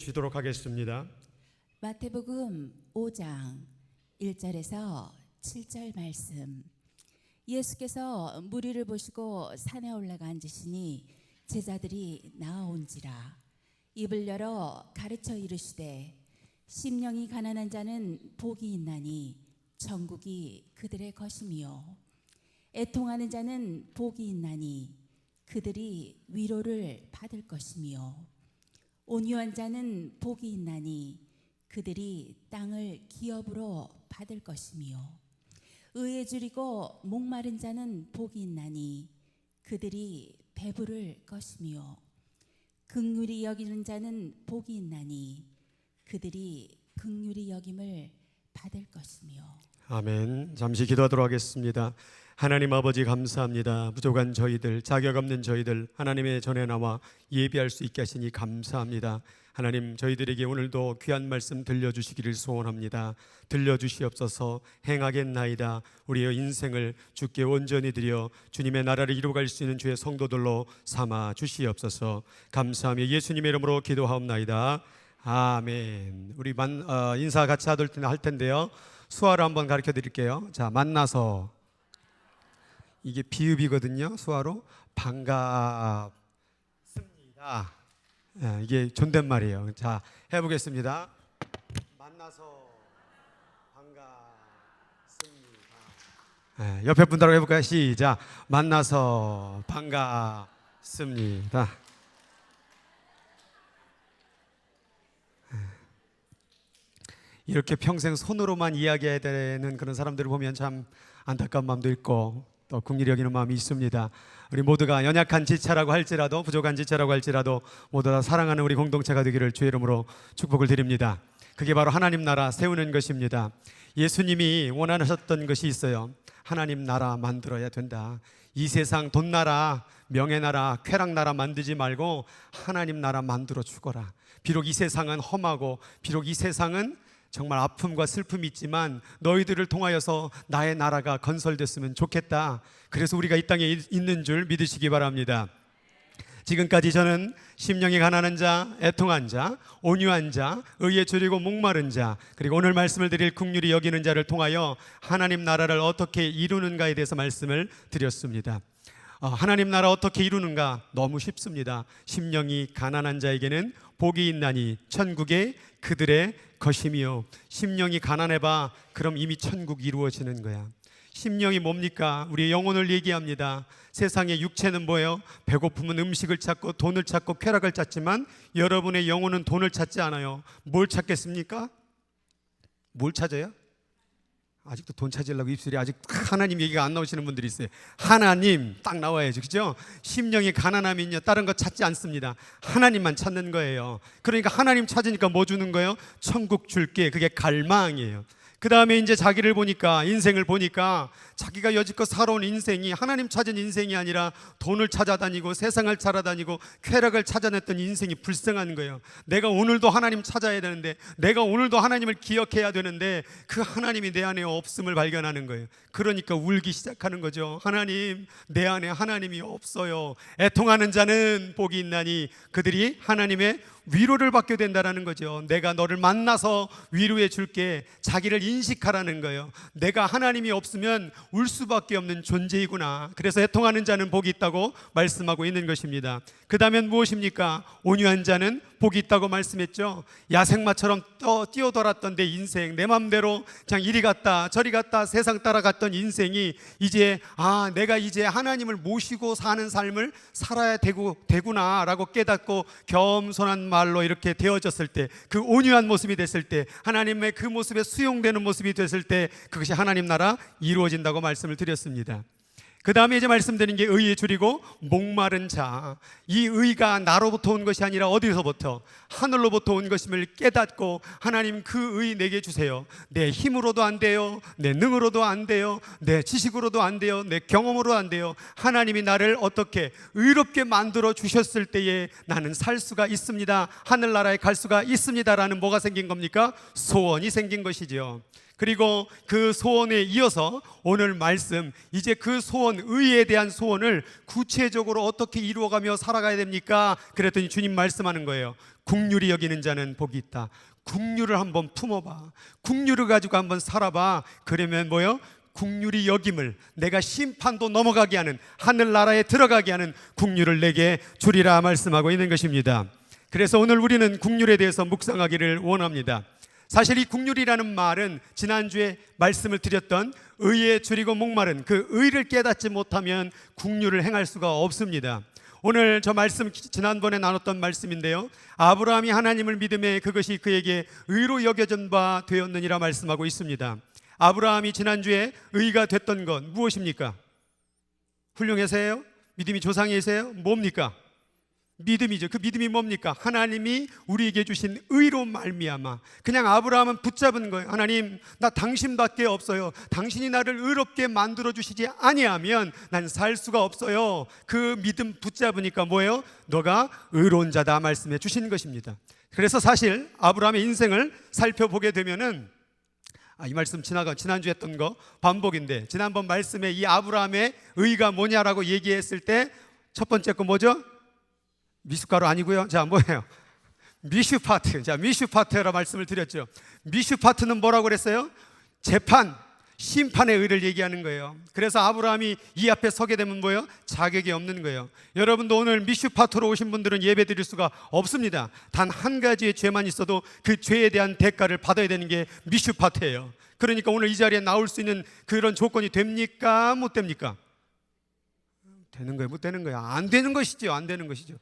주시도록 하겠습니다. 마태복음 5장 1절에서 7절 말씀. 예수께서 무리를 보시고 산에 올라가 앉으시니 제자들이 나아온지라. 입을 열어 가르쳐 이르시되 심령이 가난한 자는 복이 있나니 천국이 그들의 것이며 애통하는 자는 복이 있나니 그들이 위로를 받을 것이며 온유한 자는 복이 있나니 그들이 땅을 기업으로 받을 것이며 의에 줄이고 목마른 자는 복이 있나니 그들이 배부를 것이며 긍휼히 여기는 자는 복이 있나니 그들이 긍휼히 여김을 받을 것이며. 아멘. 잠시 기도하도록 하겠습니다. 하나님 아버지 감사합니다. 부족한 저희들, 자격 없는 저희들 하나님의 전에 나와 예배할 수 있게 하시니 감사합니다. 하나님, 저희들에게 오늘도 귀한 말씀 들려주시기를 소원합니다. 들려주시옵소서. 행하겠나이다. 우리의 인생을 주께 온전히 드려 주님의 나라를 이루어갈 수 있는 주의 성도들로 삼아 주시옵소서. 감사하며 예수님의 이름으로 기도하옵나이다. 아멘. 우리 인사 같이 할 텐데요. 수화로 한번 가르쳐 드릴게요. 자, 만나서, 이게 비읍이거든요. 수화로 반갑습니다. 이게 존댓말이에요. 자, 해보겠습니다. 만나서 반갑습니다. 옆에 분들하고 해볼까요? 시작. 만나서 반갑습니다. 이렇게 평생 손으로만 이야기해야 되는 그런 사람들을 보면 참 안타까운 마음도 있고 또 긍휼히 여기는 마음이 있습니다. 우리 모두가 연약한 지체라고 할지라도, 부족한 지체라고 할지라도 모두 다 사랑하는 우리 공동체가 되기를 주의 이름으로 축복을 드립니다. 그게 바로 하나님 나라 세우는 것입니다. 예수님이 원하셨던 것이 있어요. 하나님 나라 만들어야 된다. 이 세상 돈 나라, 명예 나라, 쾌락 나라 만들지 말고 하나님 나라 만들어 주거라. 비록 이 세상은 험하고 비록 이 세상은 정말 아픔과 슬픔이 있지만 너희들을 통하여서 나의 나라가 건설됐으면 좋겠다. 그래서 우리가 이 땅에 있는 줄 믿으시기 바랍니다. 지금까지 저는 심령이 가난한 자, 애통한 자, 온유한 자, 의에 줄이고 목마른 자, 그리고 오늘 말씀을 드릴 긍휼히 여기는 자를 통하여 하나님 나라를 어떻게 이루는가에 대해서 말씀을 드렸습니다. 하나님 나라 어떻게 이루는가? 너무 쉽습니다. 심령이 가난한 자에게는 복이 있나니 천국에 그들의 것이며. 심령이 가난해봐, 그럼 이미 천국 이루어지는 거야. 심령이 뭡니까? 우리의 영혼을 얘기합니다. 세상의 육체는 뭐예요? 배고프면 음식을 찾고 돈을 찾고 쾌락을 찾지만 여러분의 영혼은 돈을 찾지 않아요. 뭘 찾겠습니까? 뭘 찾아요? 아직도 돈 찾으려고 입술이 아직 하나님 얘기가 안 나오시는 분들이 있어요. 하나님 딱 나와야죠, 그죠? 심령이 가난하면요 다른 거 찾지 않습니다. 하나님만 찾는 거예요. 그러니까 하나님 찾으니까 뭐 주는 거예요? 천국 줄게. 그게 갈망이에요. 그 다음에 이제 자기를 보니까, 인생을 보니까 자기가 여지껏 살아온 인생이 하나님 찾은 인생이 아니라 돈을 찾아다니고 세상을 찾아다니고 쾌락을 찾아냈던 인생이 불쌍한 거예요. 내가 오늘도 하나님 찾아야 되는데, 내가 오늘도 하나님을 기억해야 되는데 그 하나님이 내 안에 없음을 발견하는 거예요. 그러니까 울기 시작하는 거죠. 하나님, 내 안에 하나님이 없어요. 애통하는 자는 복이 있나니 그들이 하나님의 위로를 받게 된다는 거죠. 내가 너를 만나서 위로해 줄게. 자기를 인식하라는 거예요. 내가 하나님이 없으면 울 수밖에 없는 존재이구나. 그래서 애통하는 자는 복이 있다고 말씀하고 있는 것입니다. 그 다음엔 무엇입니까? 온유한 자는 복이 있다고 말씀했죠. 야생마처럼 뛰어돌았던 내 인생, 내 맘대로 그냥 이리 갔다 저리 갔다 세상 따라갔던 인생이 이제 내가 이제 하나님을 모시고 사는 삶을 살아야 되구나 라고 깨닫고 겸손한 말로 이렇게 되어졌을 때, 그 온유한 모습이 됐을 때, 하나님의 그 모습에 수용되는 모습이 됐을 때 그것이 하나님 나라 이루어진다고 말씀을 드렸습니다. 그 다음에 이제 말씀드린 게 의에 줄이고 목마른 자. 이 의가 나로부터 온 것이 아니라 어디서부터? 하늘로부터 온 것임을 깨닫고, 하나님 그 의 내게 주세요. 내 힘으로도 안 돼요. 내 능으로도 안 돼요. 내 지식으로도 안 돼요. 내 경험으로 안 돼요. 하나님이 나를 어떻게 의롭게 만들어 주셨을 때에 나는 살 수가 있습니다. 하늘나라에 갈 수가 있습니다라는 뭐가 생긴 겁니까? 소원이 생긴 것이죠. 그리고 그 소원에 이어서 오늘 말씀, 이제 그 소원, 의에 대한 소원을 구체적으로 어떻게 이루어가며 살아가야 됩니까? 그랬더니 주님 말씀하는 거예요. 긍휼히 여기는 자는 복이 있다. 긍휼을 한번 품어봐. 긍휼을 가지고 한번 살아봐. 그러면 뭐요? 긍휼히 여김을, 내가 심판도 넘어가게 하는, 하늘나라에 들어가게 하는 긍휼을 내게 주리라 말씀하고 있는 것입니다. 그래서 오늘 우리는 긍휼에 대해서 묵상하기를 원합니다. 사실 이 긍휼이라는 말은 지난주에 말씀을 드렸던 의에 줄이고 목마른 그 의를 깨닫지 못하면 긍휼을 행할 수가 없습니다. 오늘 저 말씀 지난번에 나눴던 말씀인데요, 아브라함이 하나님을 믿음에 그것이 그에게 의로 여겨진 바 되었느니라 말씀하고 있습니다. 아브라함이 지난주에 의가 됐던 건 무엇입니까? 훌륭해서요? 믿음이 조상이세요? 뭡니까? 믿음이죠. 그 믿음이 뭡니까? 하나님이 우리에게 주신 의로 말미암아. 그냥 아브라함은 붙잡은 거예요. 하나님, 나 당신밖에 없어요. 당신이 나를 의롭게 만들어 주시지 아니하면 난 살 수가 없어요. 그 믿음 붙잡으니까 뭐예요? 너가 의로운 자다 말씀해 주신 것입니다. 그래서 사실 아브라함의 인생을 살펴보게 되면은, 이 말씀 지난주에 했던 거 반복인데, 지난번 말씀에 이 아브라함의 의가 뭐냐라고 얘기했을 때 첫 번째 거 뭐죠? 미숫가루 아니고요. 자, 뭐예요? 미슈파트. 자, 미슈파트라 말씀을 드렸죠. 미슈파트는 뭐라고 그랬어요? 재판, 심판의 의를 얘기하는 거예요. 그래서 아브라함이 이 앞에 서게 되면 뭐예요? 자격이 없는 거예요. 여러분도 오늘 미슈파트로 오신 분들은 예배 드릴 수가 없습니다. 단 한 가지의 죄만 있어도 그 죄에 대한 대가를 받아야 되는 게 미슈파트예요. 그러니까 오늘 이 자리에 나올 수 있는 그런 조건이 됩니까? 못 됩니까? 되는 거예요? 못 되는 거예요? 안 되는 것이죠. 안 되는 것이죠.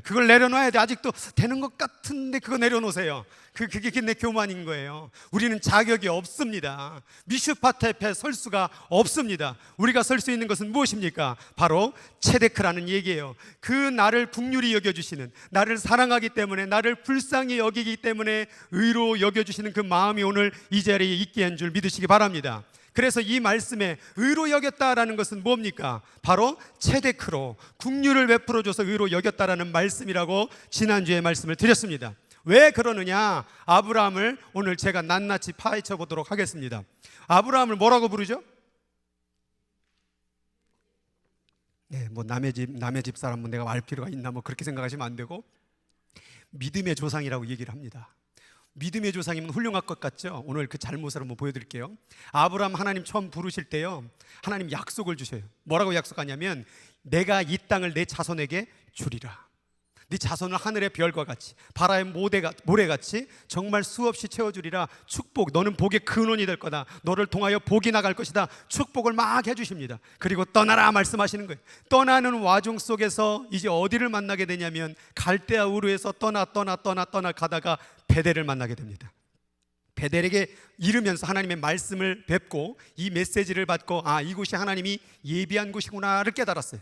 그걸 내려놔야 돼. 아직도 되는 것 같은데 그거 내려놓으세요. 그게 내 교만인 거예요. 우리는 자격이 없습니다. 미슈파트 앞에 설 수가 없습니다. 우리가 설 수 있는 것은 무엇입니까? 바로 체데크라는 얘기예요. 그 나를 긍휼히 여겨주시는, 나를 사랑하기 때문에, 나를 불쌍히 여기기 때문에 의로 여겨주시는 그 마음이 오늘 이 자리에 있게 한 줄 믿으시기 바랍니다. 그래서 이 말씀에 의로 여겼다라는 것은 뭡니까? 바로 체데크로 긍휼을 베풀어줘서 의로 여겼다라는 말씀이라고 지난주에 말씀을 드렸습니다. 왜 그러느냐? 아브라함을 오늘 제가 낱낱이 파헤쳐 보도록 하겠습니다. 아브라함을 뭐라고 부르죠? 뭐 남의 집 사람은 내가 알 필요가 있나 뭐 그렇게 생각하시면 안 되고, 믿음의 조상이라고 얘기를 합니다. 믿음의 조상이면 훌륭할 것 같죠? 오늘 그 잘못을 한번 보여드릴게요. 아브라함 하나님 처음 부르실 때요, 하나님 약속을 주셔요. 뭐라고 약속하냐면, 내가 이 땅을 내 자손에게 주리라. 네 자손을 하늘의 별과 같이, 바다의 모래같이 정말 수없이 채워주리라. 축복, 너는 복의 근원이 될 거다. 너를 통하여 복이 나갈 것이다. 축복을 막 해주십니다. 그리고 떠나라 말씀하시는 거예요. 떠나는 와중 속에서 이제 어디를 만나게 되냐면, 갈대아 우르에서 떠나 가다가 베델을 만나게 됩니다. 베델에게 이르면서 하나님의 말씀을 뵙고 이 메시지를 받고, 이곳이 하나님이 예비한 곳이구나를 깨달았어요.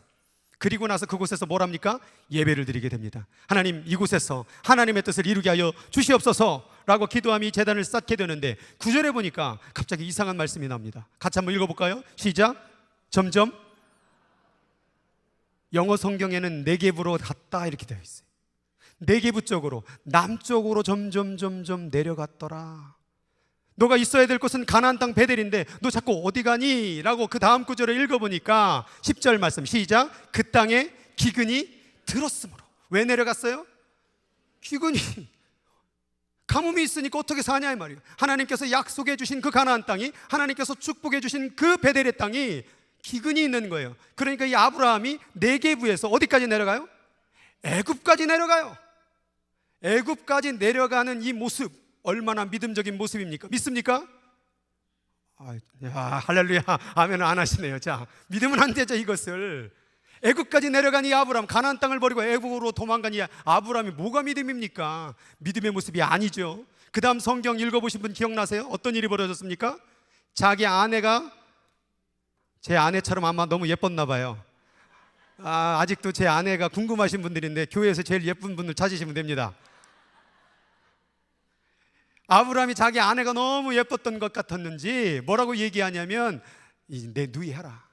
그리고 나서 그곳에서 뭘 합니까? 예배를 드리게 됩니다. 하나님, 이곳에서 하나님의 뜻을 이루게 하여 주시옵소서 라고 기도함이 재단을 쌓게 되는데, 9절에 보니까 갑자기 이상한 말씀이 나옵니다. 같이 한번 읽어볼까요? 시작. 점점, 영어 성경에는 네겝으로 갔다 이렇게 되어 있어요. 네겝 쪽으로, 남쪽으로 점점 내려갔더라. 너가 있어야 될 곳은 가나안 땅 베델인데 너 자꾸 어디 가니? 라고 그 다음 구절을 읽어보니까 10절 말씀 시작. 그 땅에 기근이 들었으므로. 왜 내려갔어요? 기근이, 가뭄이 있으니까 어떻게 사냐 이 말이에요. 하나님께서 약속해 주신 그 가나안 땅이, 하나님께서 축복해 주신 그 베델의 땅이 기근이 있는 거예요. 그러니까 이 아브라함이 네겝에서 어디까지 내려가요? 애굽까지 내려가요. 애굽까지 내려가는 이 모습, 얼마나 믿음적인 모습입니까? 믿습니까? 할렐루야, 아멘 안 하시네요. 자, 믿으면 안 되죠. 이것을 애굽까지 내려간 이 아브라함, 가나안 땅을 버리고 애굽으로 도망간 이 아브라함이 뭐가 믿음입니까? 믿음의 모습이 아니죠. 그 다음 성경 읽어보신 분 기억나세요? 어떤 일이 벌어졌습니까? 자기 아내가, 제 아내처럼 아마 너무 예뻤나 봐요. 아직도 제 아내가 궁금하신 분들인데 교회에서 제일 예쁜 분을 찾으시면 됩니다. 아브라함이 자기 아내가 너무 예뻤던 것 같았는지 뭐라고 얘기하냐면, 내 누이 해라.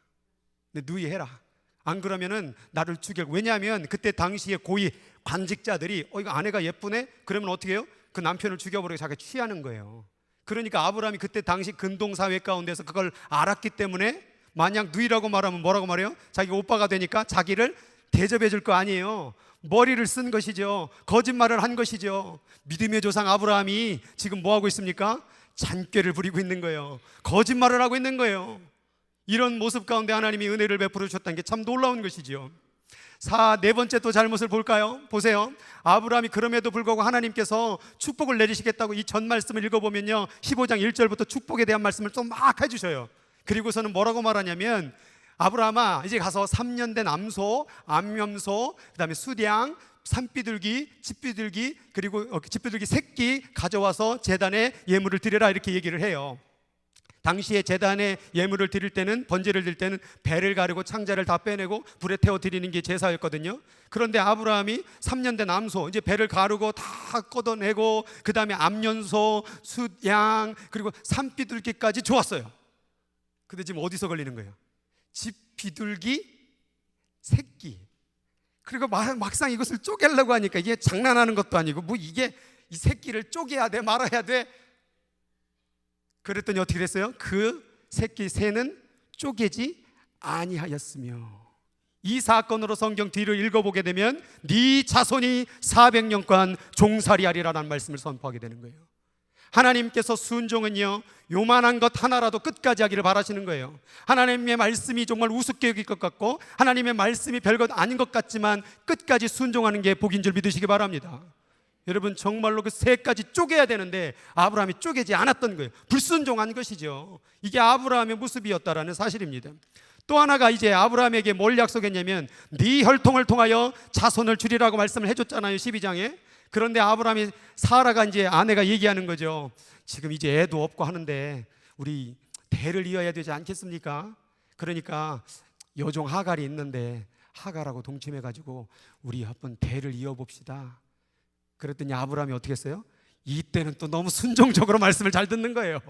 내 누이 해라. 안 그러면은 나를 죽여. 왜냐하면 그때 당시에 고위 관직자들이 이거 아내가 예쁘네? 그러면 어떻게 해요? 그 남편을 죽여버리고 자기가 취하는 거예요. 그러니까 아브라함이 그때 당시 근동사회 가운데서 그걸 알았기 때문에 만약 누이라고 말하면 뭐라고 말해요? 자기 오빠가 되니까 자기를 대접해 줄 거 아니에요. 머리를 쓴 것이죠. 거짓말을 한 것이죠. 믿음의 조상 아브라함이 지금 뭐 하고 있습니까? 잔꾀를 부리고 있는 거예요. 거짓말을 하고 있는 거예요. 이런 모습 가운데 하나님이 은혜를 베풀어 주셨다는 게 참 놀라운 것이죠. 네 번째 또 잘못을 볼까요? 보세요. 아브라함이 그럼에도 불구하고 하나님께서 축복을 내리시겠다고 이 전 말씀을 읽어보면요, 15장 1절부터 축복에 대한 말씀을 좀 막 해주셔요. 그리고서는 뭐라고 말하냐면, 아브라함아 이제 가서 3년 된 암소, 암염소, 그 다음에 수량, 산비둘기, 집비둘기, 그리고 집비둘기 새끼 가져와서 제단에 예물을 드려라, 이렇게 얘기를 해요. 당시에 제단에 예물을 드릴 때는, 번제를 드릴 때는 배를 가르고 창자를 다 빼내고 불에 태워 드리는 게 제사였거든요. 그런데 아브라함이 3년 된 암소, 이제 배를 가르고 다 걷어내고 그 다음에 암연소, 숫양, 그리고 산비둘기까지 좋았어요. 근데 지금 어디서 걸리는 거예요? 집비둘기 새끼. 그리고 막상 이것을 쪼개려고 하니까 이게 장난하는 것도 아니고 뭐 이게 이 새끼를 쪼개야 돼 말아야 돼. 그랬더니 어떻게 됐어요? 그 새끼 새는 쪼개지 아니하였으며. 이 사건으로 성경 뒤를 읽어보게 되면 네 자손이 400년간 종살이하리라는 말씀을 선포하게 되는 거예요. 하나님께서 순종은요, 요만한 것 하나라도 끝까지 하기를 바라시는 거예요. 하나님의 말씀이 정말 우습게 여길 것 같고 하나님의 말씀이 별것 아닌 것 같지만 끝까지 순종하는 게 복인 줄 믿으시기 바랍니다. 여러분, 정말로 그 새까지 쪼개야 되는데 아브라함이 쪼개지 않았던 거예요. 불순종한 것이죠. 이게 아브라함의 모습이었다라는 사실입니다. 또 하나가, 이제 아브라함에게 뭘 약속했냐면 네 혈통을 통하여 자손을 주리라고 말씀을 해줬잖아요, 12장에. 그런데 아브라함이, 사라가 이제 아내가 얘기하는 거죠. 지금 이제 애도 없고 하는데 우리 대를 이어야 되지 않겠습니까? 그러니까 여종 하갈이 있는데 하갈하고 동침해가지고 우리 한번 대를 이어봅시다. 그랬더니 아브라함이 어떻게 했어요? 이때는 또 너무 순종적으로 말씀을 잘 듣는 거예요.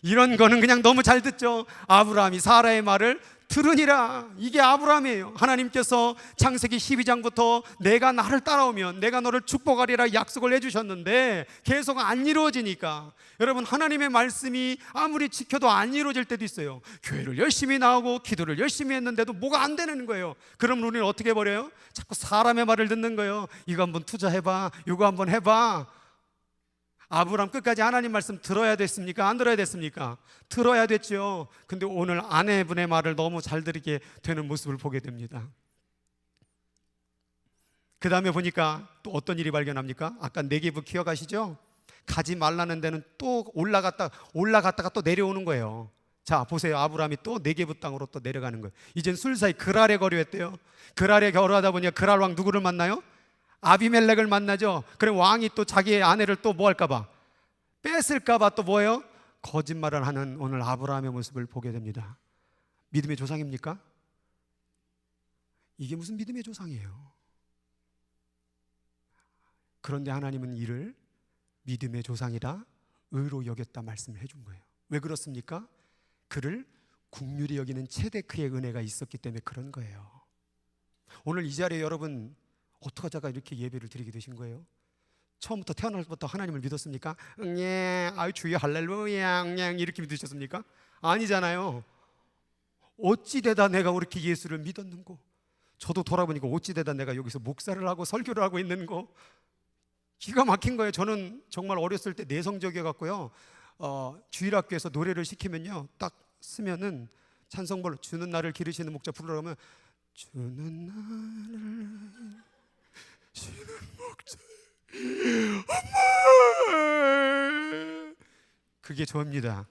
이런 거는 그냥 너무 잘 듣죠. 아브라함이 사라의 말을 들으니라. 이게 아브라함이에요. 하나님께서 창세기 12장부터 내가 나를 따라오면 내가 너를 축복하리라 약속을 해주셨는데 계속 안 이루어지니까, 여러분, 하나님의 말씀이 아무리 지켜도 안 이루어질 때도 있어요. 교회를 열심히 나오고 기도를 열심히 했는데도 뭐가 안 되는 거예요. 그럼 우리는 어떻게 버려요? 자꾸 사람의 말을 듣는 거예요. 이거 한번 투자해봐, 이거 한번 해봐. 아브라함 끝까지 하나님 말씀 들어야 됐습니까? 안 들어야 됐습니까? 들어야 됐죠. 근데 오늘 아내분의 말을 너무 잘 들게 되는 모습을 보게 됩니다. 그 다음에 보니까 또 어떤 일이 발견합니까? 아까 네게브 기억하시죠? 가지 말라는 데는 또 올라갔다가 또 내려오는 거예요. 자, 보세요. 아브라함이 또 네게브 땅으로 또 내려가는 거예요. 이젠 술사이 그랄에 거류했대요. 그랄에 거류하다 보니까 그랄 왕 누구를 만나요? 아비멜렉을 만나죠. 그럼 왕이 또 자기의 아내를 또 뭐 할까봐, 뺏을까봐 또 뭐예요? 거짓말을 하는 오늘 아브라함의 모습을 보게 됩니다. 믿음의 조상입니까? 이게 무슨 믿음의 조상이에요? 그런데 하나님은 이를 믿음의 조상이라 의로 여겼다 말씀을 해준 거예요. 왜 그렇습니까? 그를 긍휼히 여기는 체데크의 은혜가 있었기 때문에 그런 거예요. 오늘 이 자리에 여러분 어떡하다가 이렇게 예배를 드리게 되신 거예요? 처음부터 태어날 때부터 하나님을 믿었습니까? 예, 아유 주여 할렐루야, 이렇게 믿으셨습니까? 아니잖아요. 어찌되다 내가 그렇게 예수를 믿었는고? 저도 돌아보니까 어찌되다 내가 여기서 목사를 하고 설교를 하고 있는고? 기가 막힌 거예요. 저는 정말 어렸을 때 내성적이어갖고요, 주일학교에서 노래를 시키면요, 딱 쓰면은 찬송벌 주는 나를 기르시는 목자 부르라면 주는 나를 주는 목자 엄마, 그게 저입니다.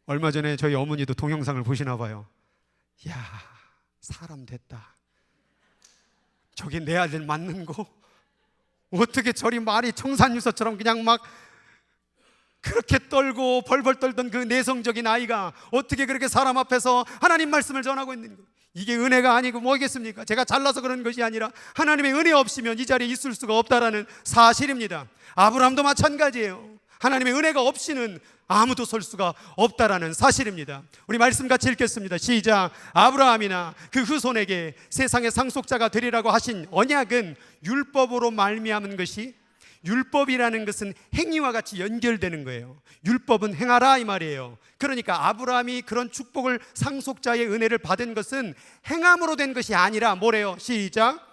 얼마 전에 저희 어머니도 동영상을 보시나 봐요. 야, 사람 됐다. 저게 내 아들 맞는 거? 어떻게 저리 말이 청산유서처럼 그냥 막 그렇게 떨고 벌벌 떨던 그 내성적인 아이가 어떻게 그렇게 사람 앞에서 하나님 말씀을 전하고 있는 거예요? 이게 은혜가 아니고 뭐겠습니까? 제가 잘나서 그런 것이 아니라 하나님의 은혜 없이면 이 자리에 있을 수가 없다라는 사실입니다. 아브라함도 마찬가지예요. 하나님의 은혜가 없이는 아무도 설 수가 없다라는 사실입니다. 우리 말씀 같이 읽겠습니다. 시작. 아브라함이나 그 후손에게 세상의 상속자가 되리라고 하신 언약은 율법으로 말미암은 것이 율법이라는 것은 행위와 같이 연결되는 거예요. 율법은 행하라 이 말이에요. 그러니까 아브라함이 그런 축복을, 상속자의 은혜를 받은 것은 행함으로 된 것이 아니라 뭐래요? 시작.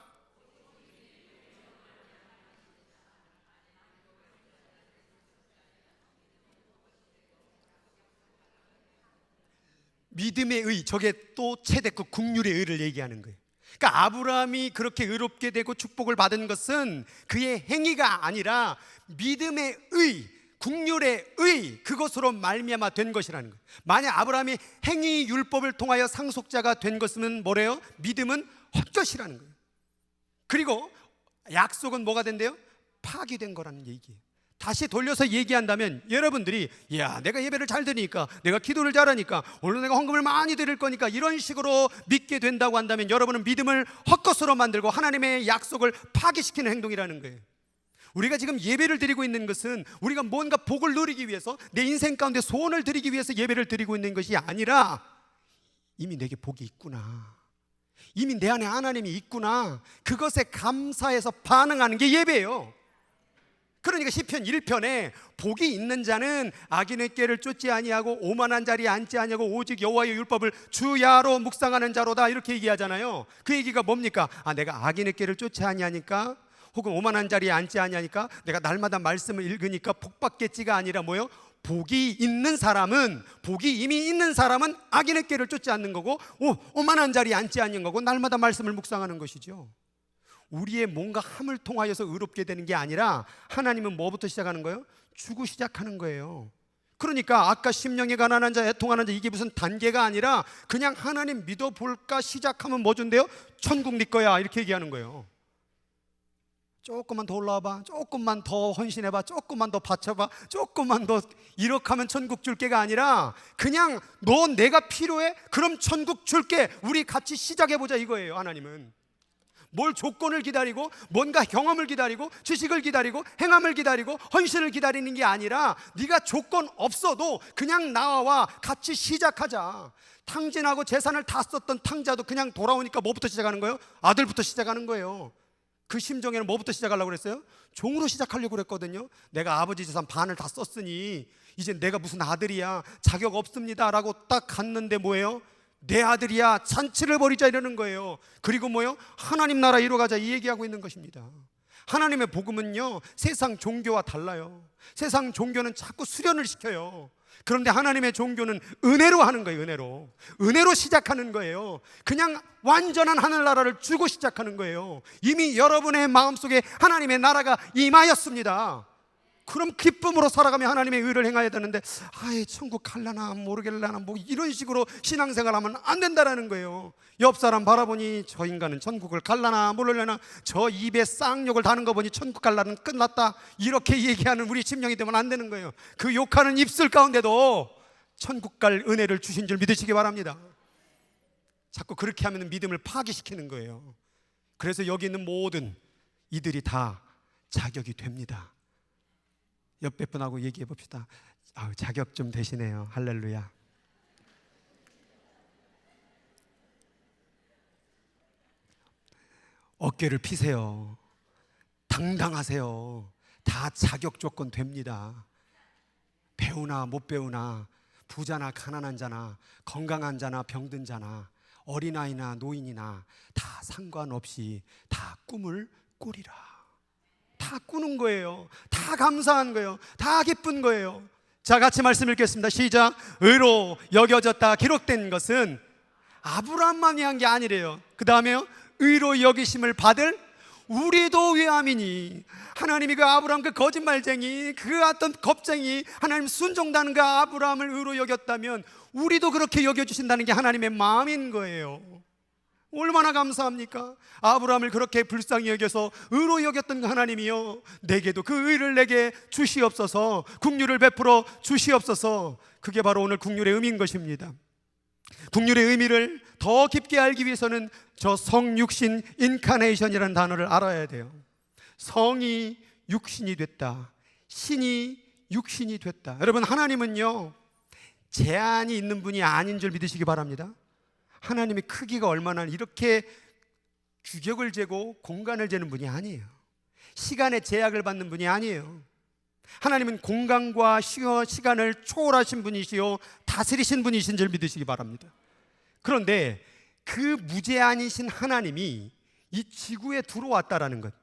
믿음의 의, 저게 또 최대급 국률의 의를 얘기하는 거예요. 그러니까 아브라함이 그렇게 의롭게 되고 축복을 받은 것은 그의 행위가 아니라 믿음의 의, 국률의 의, 그것으로 말미암아 된 것이라는 거예요. 만약 아브라함이 행위 율법을 통하여 상속자가 된 것은 뭐래요? 믿음은 헛것이라는 거예요. 그리고 약속은 뭐가 된대요? 파기된 거라는 얘기예요. 다시 돌려서 얘기한다면 여러분들이 야, 내가 예배를 잘 드리니까, 내가 기도를 잘하니까, 오늘 내가 헌금을 많이 드릴 거니까 이런 식으로 믿게 된다고 한다면 여러분은 믿음을 헛것으로 만들고 하나님의 약속을 파기시키는 행동이라는 거예요. 우리가 지금 예배를 드리고 있는 것은 우리가 뭔가 복을 누리기 위해서, 내 인생 가운데 소원을 드리기 위해서 예배를 드리고 있는 것이 아니라 이미 내게 복이 있구나, 이미 내 안에 하나님이 있구나, 그것에 감사해서 반응하는 게 예배예요. 그러니까 시편 1편에 복이 있는 자는 악인의 꾀를 쫓지 아니하고 오만한 자리에 앉지 아니하고 오직 여호와의 율법을 주야로 묵상하는 자로다, 이렇게 얘기하잖아요. 그 얘기가 뭡니까? 내가 악인의 꾀를 쫓지 아니하니까, 혹은 오만한 자리에 앉지 아니하니까, 내가 날마다 말씀을 읽으니까 복 받겠지가 아니라 뭐요? 복이 있는 사람은, 복이 이미 있는 사람은 악인의 꾀를 쫓지 않는 거고, 오만한 자리에 앉지 않는 거고, 날마다 말씀을 묵상하는 것이죠. 우리의 뭔가 함을 통하여서 의롭게 되는 게 아니라 하나님은 뭐부터 시작하는 거예요? 주고 시작하는 거예요. 그러니까 아까 심령이 가난한 자, 애통하는 자, 이게 무슨 단계가 아니라 그냥 하나님 믿어볼까 시작하면 뭐 준대요? 천국 네 거야, 이렇게 얘기하는 거예요. 조금만 더 올라와봐, 조금만 더 헌신해봐, 조금만 더 바쳐봐, 조금만 더 이렇게 하면 천국 줄게가 아니라 그냥 너 내가 필요해? 그럼 천국 줄게, 우리 같이 시작해보자 이거예요. 하나님은 뭘 조건을 기다리고, 뭔가 경험을 기다리고, 지식을 기다리고, 행함을 기다리고, 헌신을 기다리는 게 아니라 네가 조건 없어도 그냥 나와 같이 시작하자. 탕진하고 재산을 다 썼던 탕자도 그냥 돌아오니까 뭐부터 시작하는 거예요? 아들부터 시작하는 거예요. 그 심정에는 뭐부터 시작하려고 그랬어요? 종으로 시작하려고 그랬거든요. 내가 아버지 재산 반을 다 썼으니 이제 내가 무슨 아들이야, 자격 없습니다 라고 딱 갔는데 뭐예요? 내 아들이야, 잔치를 벌이자 이러는 거예요. 그리고 뭐요? 하나님 나라 이루어가자, 이 얘기하고 있는 것입니다. 하나님의 복음은요, 세상 종교와 달라요. 세상 종교는 자꾸 수련을 시켜요. 그런데 하나님의 종교는 은혜로 하는 거예요. 은혜로 시작하는 거예요. 그냥 완전한 하늘나라를 주고 시작하는 거예요. 이미 여러분의 마음속에 하나님의 나라가 임하였습니다. 그럼 기쁨으로 살아가며 하나님의 의를 행해야 되는데, 천국 갈라나 모르겠라나 뭐 이런 식으로 신앙생활하면 안 된다라는 거예요. 옆 사람 바라보니 저 인간은 천국을 갈라나 모르려나, 저 입에 쌍욕을 다는 거 보니 천국 갈라는 끝났다, 이렇게 얘기하는 우리 심령이 되면 안 되는 거예요. 그 욕하는 입술 가운데도 천국 갈 은혜를 주신 줄 믿으시기 바랍니다. 자꾸 그렇게 하면 믿음을 파기시키는 거예요. 그래서 여기 있는 모든 이들이 다 자격이 됩니다. 옆에 분하고 얘기해 봅시다. 자격 좀 되시네요. 할렐루야. 어깨를 피세요. 당당하세요. 다 자격 조건 됩니다. 배우나 못 배우나, 부자나 가난한 자나, 건강한 자나 병든 자나, 어린아이나 노인이나 다 상관없이 다 꿈을 꾸리라. 다 꾸는 거예요. 다 감사한 거예요. 다 기쁜 거예요. 자, 같이 말씀 읽겠습니다. 시작. 의로 여겨졌다 기록된 것은 아브라함만이 한 게 아니래요. 그 다음에요, 의로 여기심을 받을 우리도 위함이니. 하나님이 그 아브라함, 그 거짓말쟁이, 그 어떤 겁쟁이, 하나님 순종다는 그 아브라함을 의로 여겼다면 우리도 그렇게 여겨주신다는 게 하나님의 마음인 거예요. 얼마나 감사합니까? 아브라함을 그렇게 불쌍히 여겨서 의로 여겼던 하나님이요, 내게도 그 의를 내게 주시옵소서, 국률을 베풀어 주시옵소서. 그게 바로 오늘 국률의 의미인 것입니다. 국률의 의미를 더 깊게 알기 위해서는 저 성육신 인카네이션이라는 단어를 알아야 돼요. 성이 육신이 됐다, 신이 육신이 됐다. 여러분, 하나님은요 제한이 있는 분이 아닌 줄 믿으시기 바랍니다. 하나님의 크기가 얼마나 이렇게 규격을 재고 공간을 재는 분이 아니에요. 시간의 제약을 받는 분이 아니에요. 하나님은 공간과 시간을 초월하신 분이시요 다스리신 분이신 줄 믿으시기 바랍니다. 그런데 그 무제한이신 하나님이 이 지구에 들어왔다라는 것,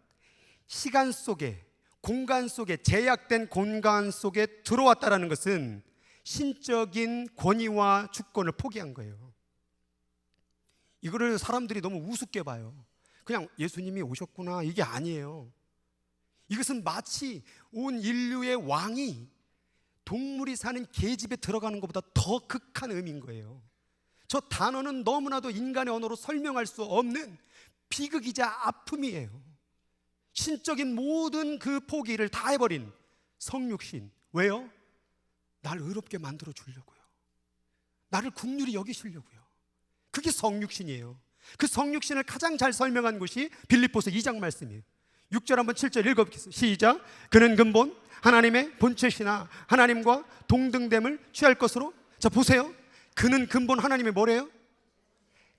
시간 속에, 공간 속에, 제약된 공간 속에 들어왔다라는 것은 신적인 권위와 주권을 포기한 거예요. 이거를 사람들이 너무 우습게 봐요. 그냥 예수님이 오셨구나, 이게 아니에요. 이것은 마치 온 인류의 왕이 동물이 사는 계집에 들어가는 것보다 더 극한 의미인 거예요. 저 단어는 너무나도 인간의 언어로 설명할 수 없는 비극이자 아픔이에요. 신적인 모든 그 포기를 다 해버린 성육신. 왜요? 날 의롭게 만들어 주려고요. 나를 긍휼히 여기시려고요. 그게 성육신이에요. 그 성육신을 가장 잘 설명한 곳이 빌립보서 2장 말씀이에요. 6절 한번 7절 읽어보겠습니다. 시작. 그는 근본 하나님의 본체시나 하나님과 동등됨을 취할 것으로. 자, 보세요. 그는 근본 하나님의 뭐래요?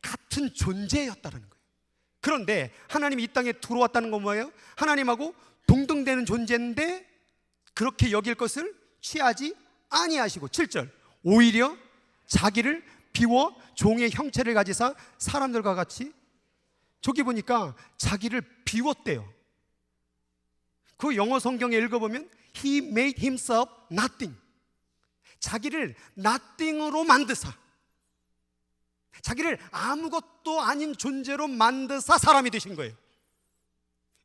같은 존재였다는 거예요. 그런데 하나님이 이 땅에 들어왔다는 건 뭐예요? 하나님하고 동등되는 존재인데 그렇게 여길 것을 취하지 아니하시고, 7절, 오히려 자기를 비워 종의 형체를 가지사 사람들과 같이. 저기 보니까 자기를 비웠대요. 그 영어 성경에 읽어보면 He made himself nothing. 자기를 nothing으로 만드사, 자기를 아무것도 아닌 존재로 만드사 사람이 되신 거예요.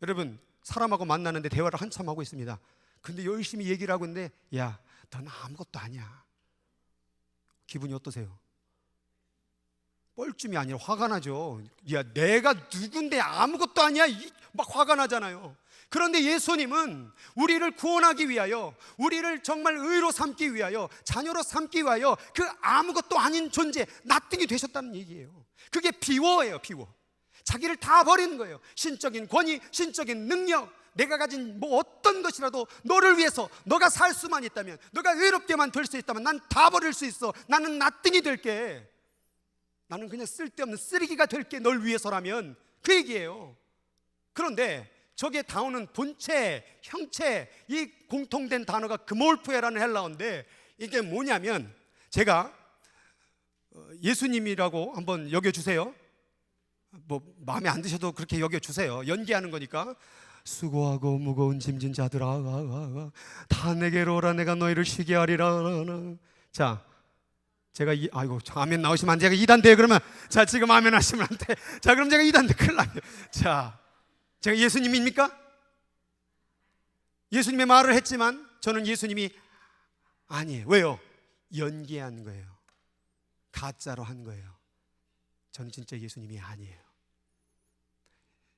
여러분, 사람하고 만나는데 대화를 한참 하고 있습니다. 근데 열심히 얘기를 하고 있는데, 야, 넌 아무것도 아니야. 기분이 어떠세요? 뻘쭘이 아니라 화가 나죠. 야, 내가 누군데 아무것도 아니야? 막 화가 나잖아요. 그런데 예수님은 우리를 구원하기 위하여, 우리를 정말 의로 삼기 위하여, 자녀로 삼기 위하여 그 아무것도 아닌 존재, 나띵이 되셨다는 얘기예요. 그게 비워예요. 비워. 자기를 다 버리는 거예요. 신적인 권위, 신적인 능력, 내가 가진 뭐 어떤 것이라도 너를 위해서, 너가 살 수만 있다면, 너가 의롭게만 될 수 있다면 난 다 버릴 수 있어. 나는 나띵이 될게. 나는 그냥 쓸데없는 쓰레기가 될게, 널 위해서라면. 그 얘기예요. 그런데 저게 다오는 본체, 형체, 이 공통된 단어가 그몰프에라는 헬라어인데, 이게 뭐냐면, 제가 예수님이라고 한번 여겨주세요. 뭐 마음에 안 드셔도 그렇게 여겨주세요. 연기하는 거니까. 수고하고 무거운 짐진 자들아, 다 내게로 오라. 내가 너희를 쉬게 하리라. 자, 제가 아이고, 아멘 나오시면 안 돼. 제가 2단대 그러면, 자, 지금 아멘 하시면 안 돼. 자, 그럼 제가 2단대 큰일 나요. 자, 제가 예수님입니까? 예수님의 말을 했지만 저는 예수님이 아니에요. 왜요? 연기한 거예요. 가짜로 한 거예요. 저는 진짜 예수님이 아니에요.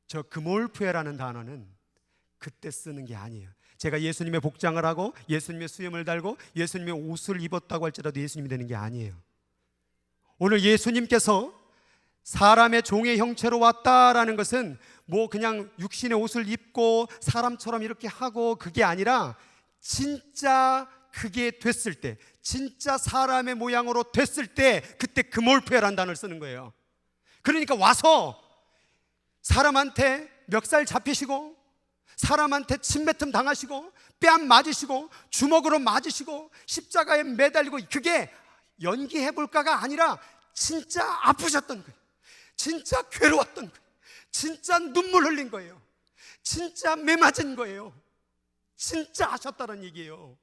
저 그몰프에라는 단어는 그때 쓰는 게 아니에요. 제가 예수님의 복장을 하고 예수님의 수염을 달고 예수님의 옷을 입었다고 할지라도 예수님이 되는 게 아니에요. 오늘 예수님께서 사람의 종의 형체로 왔다라는 것은 뭐 그냥 육신의 옷을 입고 사람처럼 이렇게 하고, 그게 아니라 진짜 그게 됐을 때, 진짜 사람의 모양으로 됐을 때, 그때 그몰프에라는 단어를 쓰는 거예요. 그러니까 와서 사람한테 멱살 잡히시고, 사람한테 침뱉음 당하시고, 뺨 맞으시고, 주먹으로 맞으시고, 십자가에 매달리고, 그게 연기해볼까가 아니라 진짜 아프셨던 거예요. 진짜 괴로웠던 거예요. 진짜 눈물 흘린 거예요. 진짜 매 맞은 거예요. 진짜 하셨다는 얘기예요.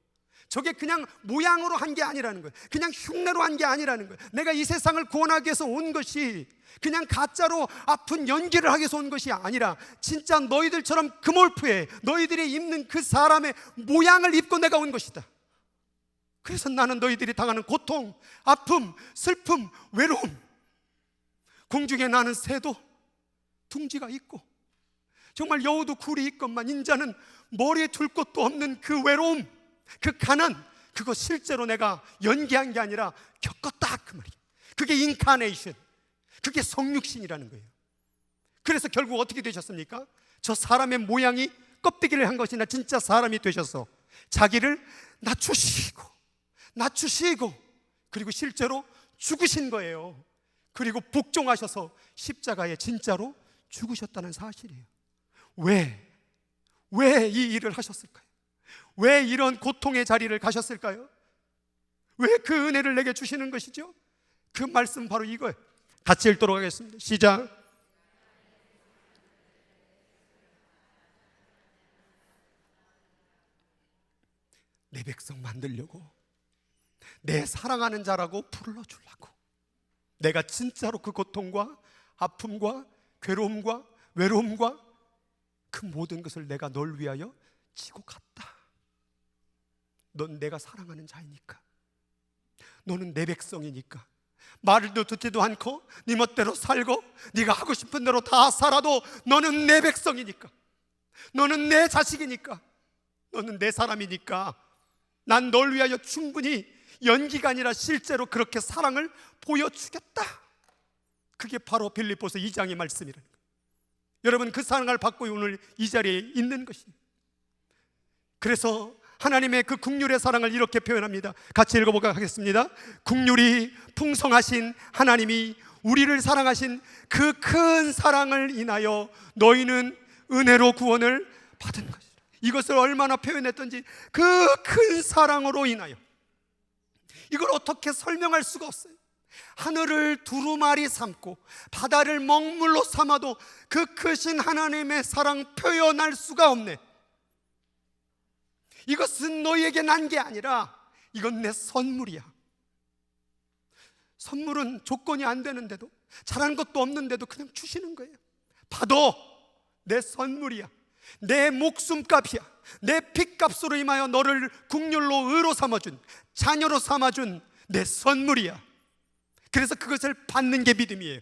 저게 그냥 모양으로 한 게 아니라는 거예요. 그냥 흉내로 한 게 아니라는 거예요. 내가 이 세상을 구원하기 위해서 온 것이 그냥 가짜로 아픈 연기를 하기 위해서 온 것이 아니라 진짜 너희들처럼 그몰프에 너희들이 입는 그 사람의 모양을 입고 내가 온 것이다. 그래서 나는 너희들이 당하는 고통, 아픔, 슬픔, 외로움, 공중에 나는 새도 둥지가 있고 정말 여우도 굴이 있건만 인자는 머리에 둘 곳도 없는 그 외로움, 그 가난, 그거 실제로 내가 연기한 게 아니라 겪었다, 그 말이에요. 그게 인카네이션, 그게 성육신이라는 거예요. 그래서 결국 어떻게 되셨습니까? 저 사람의 모양이 껍데기를 한 것이나 진짜 사람이 되셔서 자기를 낮추시고 그리고 실제로 죽으신 거예요. 그리고 복종하셔서 십자가에 진짜로 죽으셨다는 사실이에요. 왜? 왜 이 일을 하셨을까요? 왜 이런 고통의 자리를 가셨을까요? 왜 그 은혜를 내게 주시는 것이죠? 그 말씀 바로 이거예요. 같이 읽도록 하겠습니다. 시작. 내 백성 만들려고, 내 사랑하는 자라고 불러주려고, 내가 진짜로 그 고통과 아픔과 괴로움과 외로움과 그 모든 것을 내가 널 위하여 지고 갔다. 넌 내가 사랑하는 자이니까, 너는 내 백성이니까, 말도 듣지도 않고 네 멋대로 살고 네가 하고 싶은 대로 다 살아도 너는 내 백성이니까, 너는 내 자식이니까, 너는 내 사람이니까 난 널 위하여 충분히 연기가 아니라 실제로 그렇게 사랑을 보여주겠다. 그게 바로 빌립보서 2장의 말씀이라는 거예요. 여러분, 그 사랑을 받고 오늘 이 자리에 있는 것입니다. 그래서 하나님의 그 긍휼의 사랑을 이렇게 표현합니다. 같이 읽어보도록 하겠습니다. 긍휼이 풍성하신 하나님이 우리를 사랑하신 그 큰 사랑을 인하여 너희는 은혜로 구원을 받은 것이다. 이것을 얼마나 표현했던지, 그 큰 사랑으로 인하여, 이걸 어떻게 설명할 수가 없어요. 하늘을 두루마리 삼고 바다를 먹물로 삼아도 그 크신 하나님의 사랑 표현할 수가 없네. 이것은 너희에게 난 게 아니라 이건 내 선물이야. 선물은 조건이 안 되는데도, 잘한 것도 없는데도 그냥 주시는 거예요. 받아, 내 선물이야. 내 목숨값이야. 내 핏값으로 임하여 너를 국률로 의로 삼아준, 자녀로 삼아준 내 선물이야. 그래서 그것을 받는 게 믿음이에요.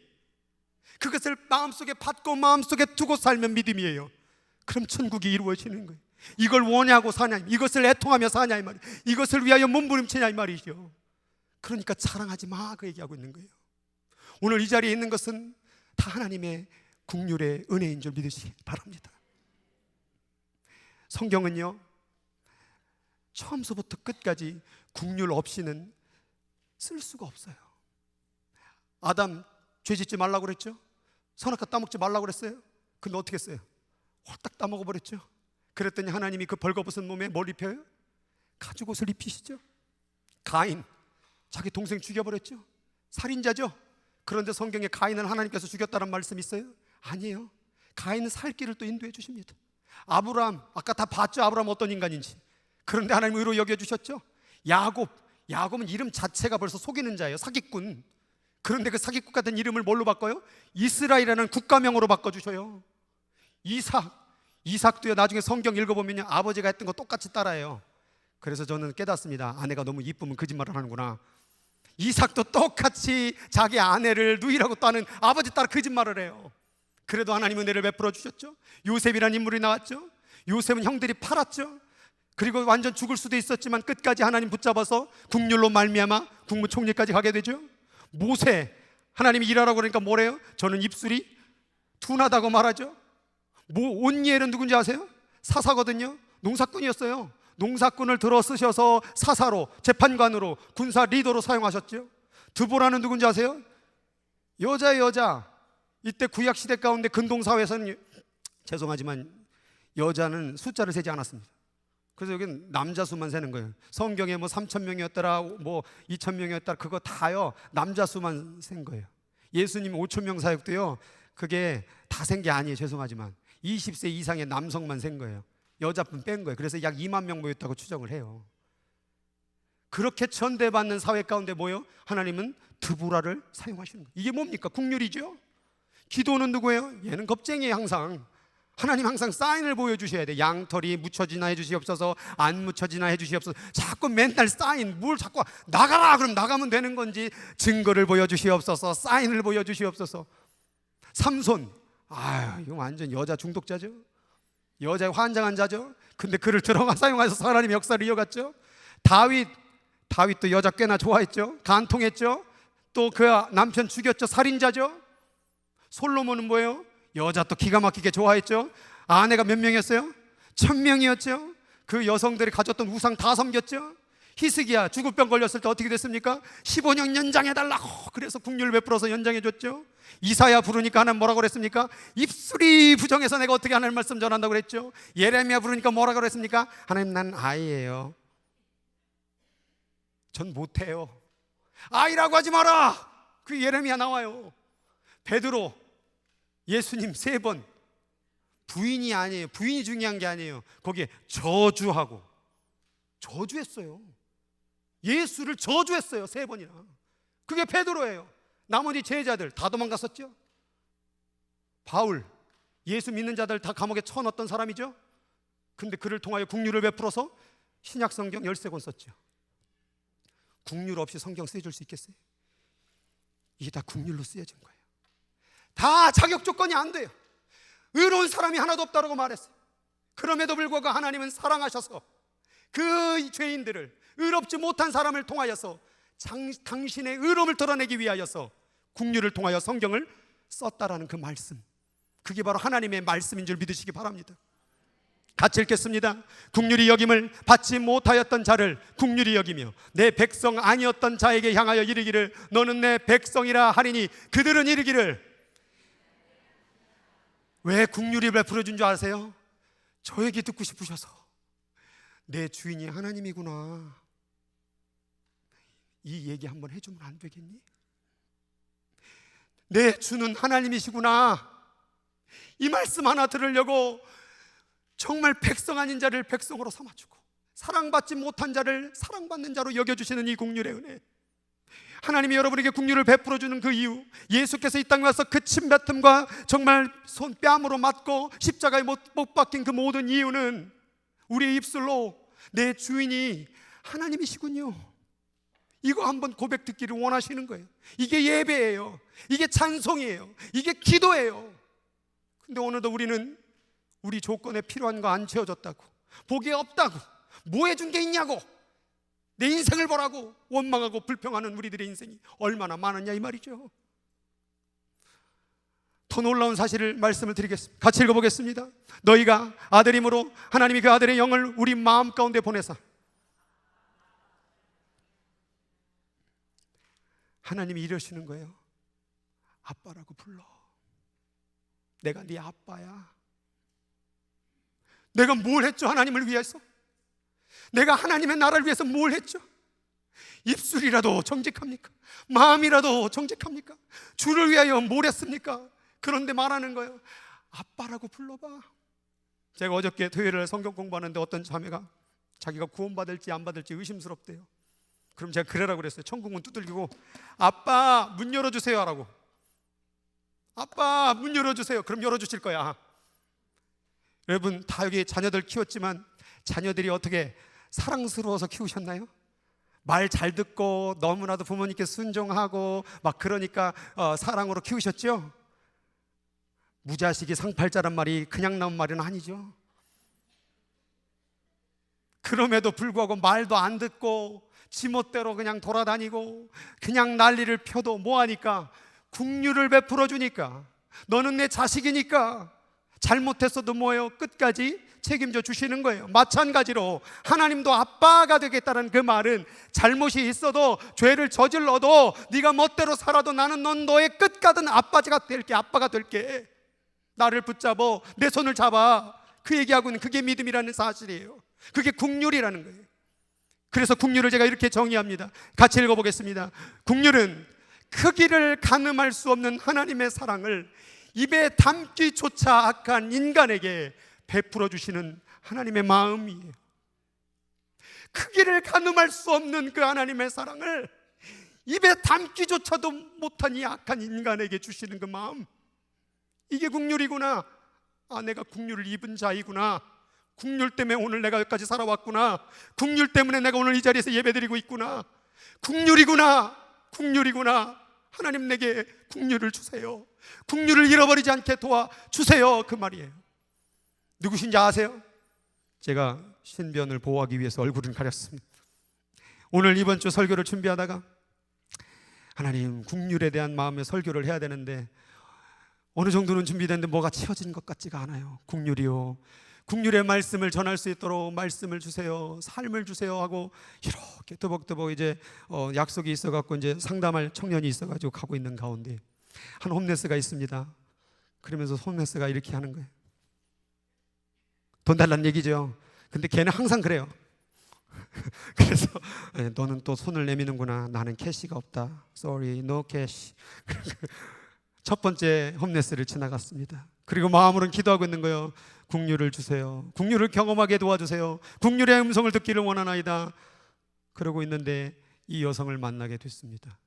그것을 마음속에 받고 마음속에 두고 살면 믿음이에요. 그럼 천국이 이루어지는 거예요. 이걸 원하고 사냐, 이것을 애통하며 사냐 이 말이에요. 이것을 위하여 몸부림치냐 이 말이죠. 그러니까 자랑하지 마, 그 얘기하고 있는 거예요. 오늘 이 자리에 있는 것은 다 하나님의 긍휼의 은혜인 줄 믿으시기 바랍니다. 성경은요, 처음서부터 끝까지 긍휼 없이는 쓸 수가 없어요. 아담 죄 짓지 말라고 그랬죠? 선악과 따먹지 말라고 그랬어요? 근데 어떻게 했어요? 홀딱 따먹어 버렸죠. 그랬더니 하나님이 그 벌거벗은 몸에 뭘 입혀요? 가죽옷을 입히시죠. 가인, 자기 동생 죽여버렸죠. 살인자죠. 그런데 성경에 가인을 하나님께서 죽였다는 말씀 있어요? 아니에요. 가인은 살 길을 또 인도해 주십니다. 아브라함, 아까 다 봤죠? 아브라함 어떤 인간인지. 그런데 하나님 의로 여겨주셨죠. 야곱은 이름 자체가 벌써 속이는 자예요. 사기꾼. 그런데 그 사기꾼 같은 이름을 뭘로 바꿔요? 이스라엘이라는 국가명으로 바꿔주셔요. 이삭도요, 나중에 성경 읽어보면요, 아버지가 했던 거 똑같이 따라해요. 그래서 저는 깨닫습니다. 아내가 너무 이쁘면 거짓말을 하는구나. 이삭도 똑같이 자기 아내를 누이라고 따는 아버지 따라 거짓말을 해요. 그래도 하나님은 은혜를 베풀어 주셨죠. 요셉이라는 인물이 나왔죠. 요셉은 형들이 팔았죠. 그리고 완전 죽을 수도 있었지만 끝까지 하나님 붙잡아서 국률로 말미암아 국무총리까지 가게 되죠. 모세, 하나님이 일하라고 그러니까 뭐래요? 저는 입술이 둔하다고 말하죠. 온니엘은 누군지 아세요? 사사거든요. 농사꾼이었어요. 농사꾼을 들어 쓰셔서 사사로, 재판관으로, 군사 리더로 사용하셨죠. 드보라는 누군지 아세요? 여자의 여자. 이때 구약시대 가운데 근동사회에서는, 죄송하지만 여자는 숫자를 세지 않았습니다. 그래서 여기는 남자 수만 세는 거예요. 성경에 뭐 3,000명이었더라, 뭐 2,000명이었더라, 그거 다요, 남자 수만 센 거예요. 예수님 5,000명 사역도요, 그게 다 센 게 아니에요. 죄송하지만 20세 이상의 남성만 센 거예요. 여자분 뺀 거예요. 그래서 약 2만 명 모였다고 추정을 해요. 그렇게 천대받는 사회 가운데 뭐예요? 하나님은 드보라를 사용하시는 거예요. 이게 뭡니까? 국률이죠. 기도는 누구예요? 얘는 겁쟁이에요. 항상 하나님 항상 사인을 보여주셔야 돼. 양털이 묻혀지나 해주시옵소서, 안 묻혀지나 해주시옵소서. 자꾸 맨날 사인, 뭘 자꾸 나가라 그럼 나가면 되는 건지, 증거를 보여주시옵소서, 사인을 보여주시옵소서. 삼손, 이거 완전 여자 중독자죠. 여자의 환장한 자죠. 근데 그를 들어가 사용해서 하나님의 역사를 이어갔죠. 다윗도 여자 꽤나 좋아했죠. 간통했죠. 또 그 남편 죽였죠. 살인자죠. 솔로몬은 뭐예요? 여자 또 기가 막히게 좋아했죠. 아내가 몇 명이었어요? 1,000명이었죠. 그 여성들이 가졌던 우상 다 섬겼죠. 히스기야 죽을병 걸렸을 때 어떻게 됐습니까? 15년 연장해달라고 그래서 국률을 베풀어서 연장해줬죠. 이사야 부르니까 하나님 뭐라고 그랬습니까? 입술이 부정해서 내가 어떻게 하나님 말씀 전한다고 그랬죠. 예레미야 부르니까 뭐라고 그랬습니까? 하나님 난 아이예요. 전 못해요. 아이라고 하지 마라. 그 예레미야 나와요. 베드로 예수님 3번 부인이 아니에요. 부인이 중요한 게 아니에요. 거기에 저주하고 저주했어요. 예수를 저주했어요. 3번이나. 그게 베드로예요. 나머지 제자들 다 도망갔었죠. 바울 예수 믿는 자들 다 감옥에 쳐넣었던 사람이죠. 근데 그를 통하여 국률을 베풀어서 신약 성경 13권 썼죠. 국률 없이 성경 쓰여줄 수 있겠어요? 이게 다 국률로 쓰여진 거예요. 다 자격 조건이 안 돼요. 의로운 사람이 하나도 없다고 말했어요. 그럼에도 불구하고 하나님은 사랑하셔서 그 죄인들을, 의롭지 못한 사람을 통하여서 당신의 의로움을 드러내기 위하여서 국률을 통하여 성경을 썼다라는 그 말씀, 그게 바로 하나님의 말씀인 줄 믿으시기 바랍니다. 같이 읽겠습니다. 국률이 여김을 받지 못하였던 자를 국률이 여기며 내 백성 아니었던 자에게 향하여 이르기를 너는 내 백성이라 하리니 그들은 이르기를. 왜 국률이 베풀어 준 줄 아세요? 저에게 듣고 싶으셔서. 내 주인이 하나님이구나, 이 얘기 한번 해주면 안 되겠니? 내 주는 하나님이시구나, 이 말씀 하나 들으려고 정말 백성 아닌 자를 백성으로 삼아주고 사랑받지 못한 자를 사랑받는 자로 여겨주시는 이 국률의 은혜, 하나님이 여러분에게 국률을 베풀어주는 그 이유, 예수께서 이 땅에 와서 그 침뱉음과 정말 뺨으로 맞고 십자가에 못 박힌 그 모든 이유는 우리의 입술로 내 주인이 하나님이시군요, 이거 한번 고백 듣기를 원하시는 거예요. 이게 예배예요. 이게 찬송이에요. 이게 기도예요. 근데 오늘도 우리는 우리 조건에 필요한 거 안 채워줬다고, 복이 없다고, 뭐 해준 게 있냐고, 내 인생을 보라고 원망하고 불평하는 우리들의 인생이 얼마나 많았냐 이 말이죠. 더 놀라운 사실을 말씀을 드리겠습니다. 같이 읽어보겠습니다. 너희가 아들임으로 하나님이 그 아들의 영을 우리 마음 가운데 보내사. 하나님이 이러시는 거예요. 아빠라고 불러. 내가 네 아빠야. 내가 뭘 했죠? 하나님을 위해서? 내가 하나님의 나라를 위해서 뭘 했죠? 입술이라도 정직합니까? 마음이라도 정직합니까? 주를 위하여 뭘 했습니까? 그런데 말하는 거예요. 아빠라고 불러봐. 제가 어저께 토요일에 성경 공부하는데 어떤 자매가 자기가 구원받을지 안 받을지 의심스럽대요. 그럼 제가 그래라고 그랬어요. 천국문 두들기고 아빠 문 열어주세요 하라고. 아빠 문 열어주세요. 그럼 열어주실 거야. 여러분 다 여기 자녀들 키웠지만 자녀들이 어떻게 사랑스러워서 키우셨나요? 말 잘 듣고 너무나도 부모님께 순종하고 막 그러니까 사랑으로 키우셨죠? 무자식이 상팔자란 말이 그냥 나온 말은 아니죠. 그럼에도 불구하고 말도 안 듣고 지멋대로 그냥 돌아다니고 그냥 난리를 펴도 뭐하니까? 국률을 베풀어 주니까, 너는 내 자식이니까 잘못했어도 뭐예요? 끝까지 책임져 주시는 거예요. 마찬가지로 하나님도 아빠가 되겠다는 그 말은 잘못이 있어도 죄를 저질러도 네가 멋대로 살아도 나는 너의 끝까지 아빠가 될게, 아빠가 될게. 나를 붙잡아 내 손을 잡아. 그 얘기하고는 그게 믿음이라는 사실이에요. 그게 국률이라는 거예요. 그래서 국률을 제가 이렇게 정의합니다. 같이 읽어보겠습니다. 국률은 크기를 가늠할 수 없는 하나님의 사랑을 입에 담기조차 악한 인간에게 베풀어 주시는 하나님의 마음이에요. 크기를 가늠할 수 없는 그 하나님의 사랑을 입에 담기조차도 못한 이 악한 인간에게 주시는 그 마음, 이게 국률이구나. 아, 내가 국률을 입은 자이구나. 국률 때문에 오늘 내가 여기까지 살아왔구나. 국률 때문에 내가 오늘 이 자리에서 예배드리고 있구나. 국률이구나. 국률이구나. 하나님 내게 국률을 주세요. 국률을 잃어버리지 않게 도와주세요. 그 말이에요. 누구신지 아세요? 제가 신변을 보호하기 위해서 얼굴을 가렸습니다. 오늘 이번 주 설교를 준비하다가 하나님 국률에 대한 마음의 설교를 해야 되는데 어느 정도는 준비됐는데 뭐가 채워진 것 같지가 않아요. 국률이요. 국률의 말씀을 전할 수 있도록 말씀을 주세요, 삶을 주세요 하고 이렇게 뜨벅뜨벅 이제 약속이 있어갖고 이제 상담할 청년이 있어가지고 가고 있는 가운데 한 홈레스가 있습니다. 그러면서 홈레스가 이렇게 하는 거예요. 돈 달라는 얘기죠. 근데 걔는 항상 그래요. 그래서 너는 또 손을 내미는구나. 나는 캐시가 없다. Sorry, no cash. 첫 번째 홈레스를 지나갔습니다. 그리고 마음으로는 기도하고 있는 거예요. 국률을 주세요. 국률을 경험하게 도와주세요. 국률의 음성을 듣기를 원하나이다. 그러고 있는데 이 여성을 만나게 됐습니다.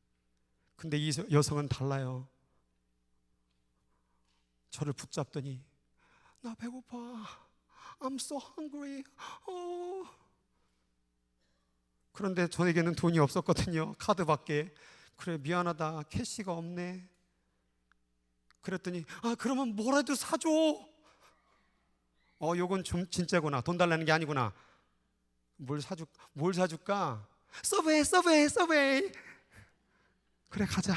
근데 이 여성은 달라요. 저를 붙잡더니 나 배고파. I'm so hungry. 그런데 저에게는 돈이 없었거든요. 카드밖에. 그래, 미안하다. 캐시가 없네. 그랬더니 그러면 뭐라도 사줘. 요건 좀 진짜구나. 돈 달라는 게 아니구나. 뭘 사줄까? 서브웨이. 그래, 가자.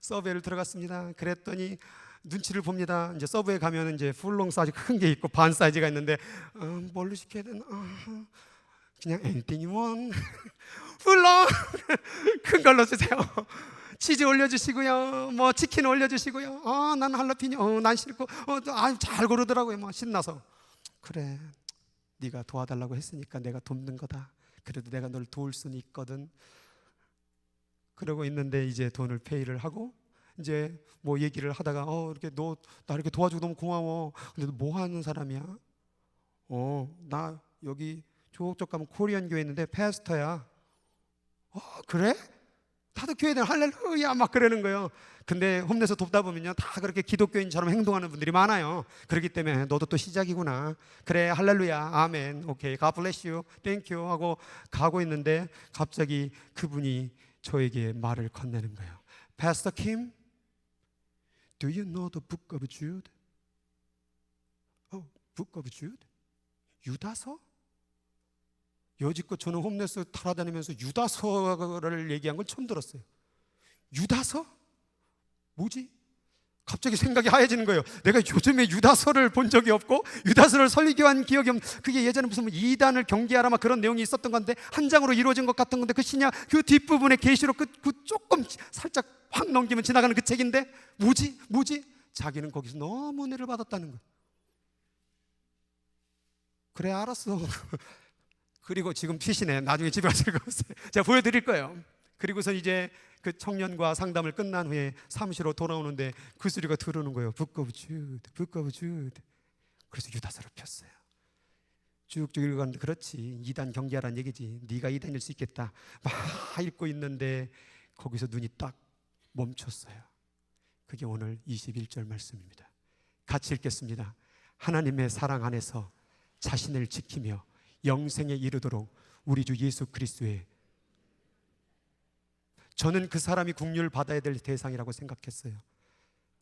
서브웨이를 들어갔습니다. 그랬더니 눈치를 봅니다. 이제 서브웨이 가면 이제 풀롱 사이즈 큰 게 있고 반 사이즈가 있는데 뭘로 시켜야 되나? 그냥 anything you want. 풀롱 큰 걸로 주세요. 치즈 올려주시고요, 뭐 치킨 올려주시고요. 난 할라피뇨, 난 싫고, 잘 고르더라고요. 뭐 신나서. 그래, 네가 도와달라고 했으니까 내가 돕는 거다. 그래도 내가 널 도울 수는 있거든. 그러고 있는데 이제 돈을 페이를 하고 이제 뭐 얘기를 하다가 이렇게 너 나 이렇게 도와주고 너무 고마워. 근데 너 뭐 하는 사람이야? 나 여기 저쪽 가면 코리안 교회 있는데 패스터야. 그래? 다들 교회에 할렐루야 막 그러는 거예요. 근데 홈내서 돕다 보면요, 다 그렇게 기독교인처럼 행동하는 분들이 많아요. 그렇기 때문에 너도 또 시작이구나. 그래, 할렐루야, 아멘, 오케이, God bless you, thank you 하고 가고 있는데 갑자기 그분이 저에게 말을 건네는 거예요. Pastor Kim, do you know the book of Jude? Book of Jude? 유다서? 여지껏 저는 홈레스 타라다니면서 유다서를 얘기한 걸 처음 들었어요. 유다서? 뭐지? 갑자기 생각이 하얘지는 거예요. 내가 요즘에 유다서를 본 적이 없고 유다서를 설교한 기억이 없는, 그게 예전에 무슨 이단을 경계하라 막 그런 내용이 있었던 건데 한 장으로 이루어진 것 같은 건데 그 신약 그 뒷부분에 계시록 그 조금 살짝 확 넘기면 지나가는 그 책인데 뭐지? 자기는 거기서 너무 은혜를 받았다는 거예요. 그래, 알았어. 그리고 지금 피시네. 나중에 집에 가서 읽어보세요. 제가 보여드릴 거예요. 그리고서 이제 그 청년과 상담을 끝난 후에 사무실로 돌아오는데 그 소리가 들어오는 거예요. Book of Jude. 그래서 유다서를 폈어요. 쭉쭉 읽어가는데 그렇지, 이단 경계하라는 얘기지. 네가 이단일 수 있겠다 막 읽고 있는데 거기서 눈이 딱 멈췄어요. 그게 오늘 21절 말씀입니다. 같이 읽겠습니다. 하나님의 사랑 안에서 자신을 지키며 영생에 이르도록 우리 주 예수 그리스도의, 저는 그 사람이 국률을 받아야 될 대상이라고 생각했어요.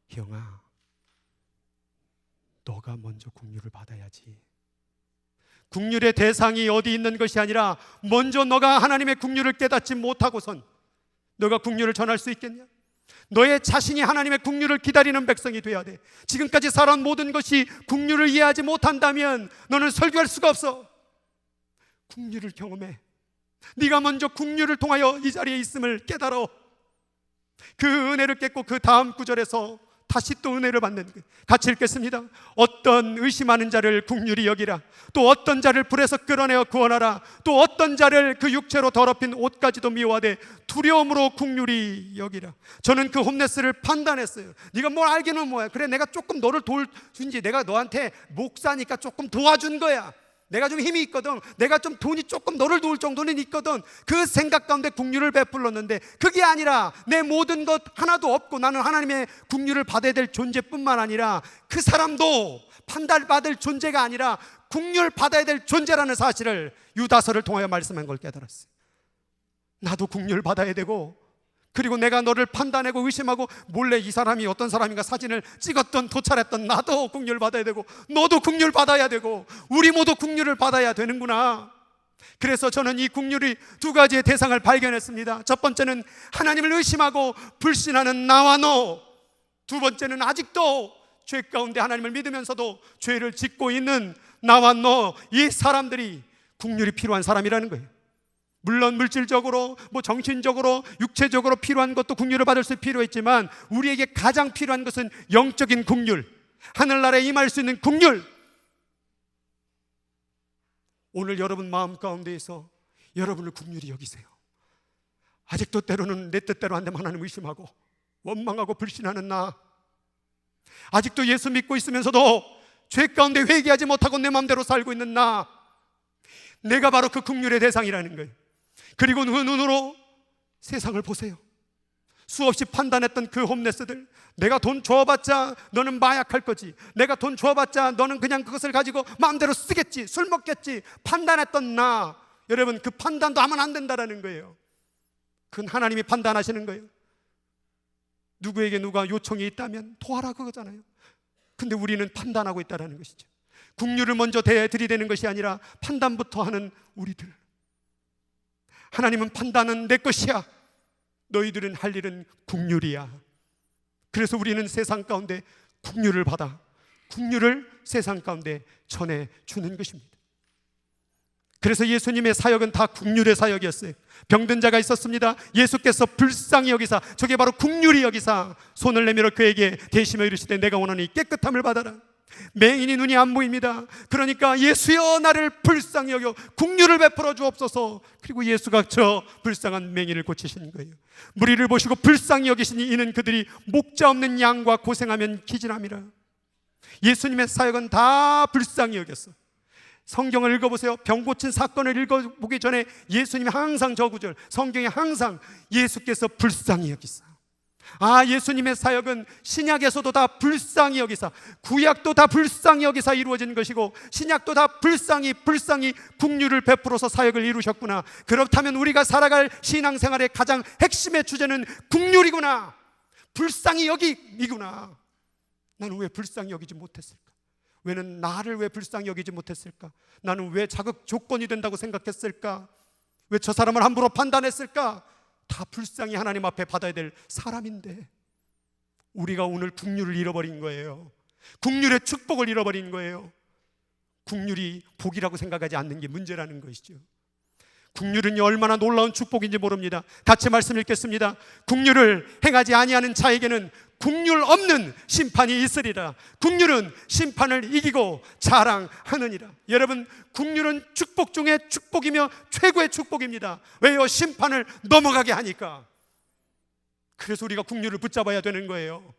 형아, 너가 먼저 국률을 받아야지. 국률의 대상이 어디 있는 것이 아니라 먼저 너가 하나님의 국률을 깨닫지 못하고선 너가 국률을 전할 수 있겠냐? 너의 자신이 하나님의 국률을 기다리는 백성이 돼야 돼. 지금까지 살아온 모든 것이 국률을 이해하지 못한다면 너는 설교할 수가 없어. 국률을 경험해. 네가 먼저 국률을 통하여 이 자리에 있음을 깨달아. 그 은혜를 깨닫고 그 다음 구절에서 다시 또 은혜를 받는 거예요. 같이 읽겠습니다. 어떤 의심하는 자를 국률이 여기라. 또 어떤 자를 불에서 끌어내어 구원하라. 또 어떤 자를 그 육체로 더럽힌 옷까지도 미워하되 두려움으로 국률이 여기라. 저는 그 홈레스를 판단했어요. 네가 뭘 알기는 뭐야. 그래, 내가 조금 너를 도와준지. 내가 너한테 목사니까 조금 도와준 거야. 내가 좀 힘이 있거든. 내가 좀 돈이 조금 너를 도울 정도는 있거든. 그 생각 가운데 국률을 베풀었는데 그게 아니라 내 모든 것 하나도 없고 나는 하나님의 국률을 받아야 될 존재뿐만 아니라 그 사람도 판단받을 존재가 아니라 국률 받아야 될 존재라는 사실을 유다서를 통하여 말씀한 걸 깨달았어요. 나도 국률 받아야 되고, 그리고 내가 너를 판단하고 의심하고 몰래 이 사람이 어떤 사람인가 사진을 찍었던 도찰했던 나도 국률 받아야 되고, 너도 국률 받아야 되고, 우리 모두 국률을 받아야 되는구나. 그래서 저는 이 국률이 두 가지의 대상을 발견했습니다. 첫 번째는 하나님을 의심하고 불신하는 나와 너. 두 번째는 아직도 죄 가운데 하나님을 믿으면서도 죄를 짓고 있는 나와 너, 이 사람들이 긍휼이 필요한 사람이라는 거예요. 물론 물질적으로, 정신적으로, 육체적으로 필요한 것도 긍휼을 받을 수 필요했지만 우리에게 가장 필요한 것은 영적인 긍휼, 하늘나라에 임할 수 있는 긍휼. 오늘 여러분 마음 가운데에서 여러분을 긍휼히 여기세요. 아직도 때로는 내 뜻대로 안 되면 하나님 의심하고 원망하고 불신하는 나, 아직도 예수 믿고 있으면서도 죄 가운데 회개하지 못하고 내 마음대로 살고 있는 나, 내가 바로 그 긍휼의 대상이라는 거예요. 그리고 그 눈으로 세상을 보세요. 수없이 판단했던 그 홈레스들, 내가 돈 줘봤자 너는 마약할 거지, 내가 돈 줘봤자 너는 그냥 그것을 가지고 마음대로 쓰겠지, 술 먹겠지, 판단했던 나, 여러분 그 판단도 하면 안 된다라는 거예요. 그건 하나님이 판단하시는 거예요. 누구에게 누가 요청이 있다면 도와라 그거잖아요. 근데 우리는 판단하고 있다는 것이죠. 긍휼을 먼저 들이대는 것이 아니라 판단부터 하는 우리들. 하나님은 판단은 내 것이야, 너희들은 할 일은 긍휼이야. 그래서 우리는 세상 가운데 긍휼을 받아 긍휼을 세상 가운데 전해주는 것입니다. 그래서 예수님의 사역은 다 긍휼의 사역이었어요. 병든 자가 있었습니다. 예수께서 불쌍히 여기사, 저게 바로 긍휼히 여기사 손을 내밀어 그에게 대시며 이르시되 내가 원하니 깨끗함을 받아라. 맹인이 눈이 안 보입니다. 그러니까 예수여 나를 불쌍히 여겨 긍휼을 베풀어 주옵소서. 그리고 예수가 저 불쌍한 맹인을 고치신 거예요. 무리를 보시고 불쌍히 여기시니 이는 그들이 목자 없는 양과 고생하면 기진함이라. 예수님의 사역은 다 불쌍히 여겼어. 성경을 읽어보세요. 병 고친 사건을 읽어보기 전에 예수님이 항상 저 구절, 성경에 항상 예수께서 불쌍히 여기사. 예수님의 사역은 신약에서도 다 불쌍히 여기사, 구약도 다 불쌍히 여기사 이루어진 것이고 신약도 다 불쌍히 긍휼을 베풀어서 사역을 이루셨구나. 그렇다면 우리가 살아갈 신앙생활의 가장 핵심의 주제는 긍휼이구나, 불쌍히 여기이구나. 나는 왜 불쌍히 여기지 못했을까? 나를 왜 불쌍히 여기지 못했을까? 나는 왜 자격 조건이 된다고 생각했을까? 왜 저 사람을 함부로 판단했을까? 다 불쌍히 하나님 앞에 받아야 될 사람인데 우리가 오늘 긍휼을 잃어버린 거예요. 긍휼의 축복을 잃어버린 거예요. 긍휼이 복이라고 생각하지 않는 게 문제라는 것이죠. 긍휼은 얼마나 놀라운 축복인지 모릅니다. 같이 말씀 읽겠습니다. 긍휼을 행하지 아니하는 자에게는 긍휼 없는 심판이 있으리라. 긍휼은 심판을 이기고 자랑하느니라. 여러분, 긍휼은 축복 중에 축복이며 최고의 축복입니다. 왜요? 심판을 넘어가게 하니까. 그래서 우리가 긍휼을 붙잡아야 되는 거예요.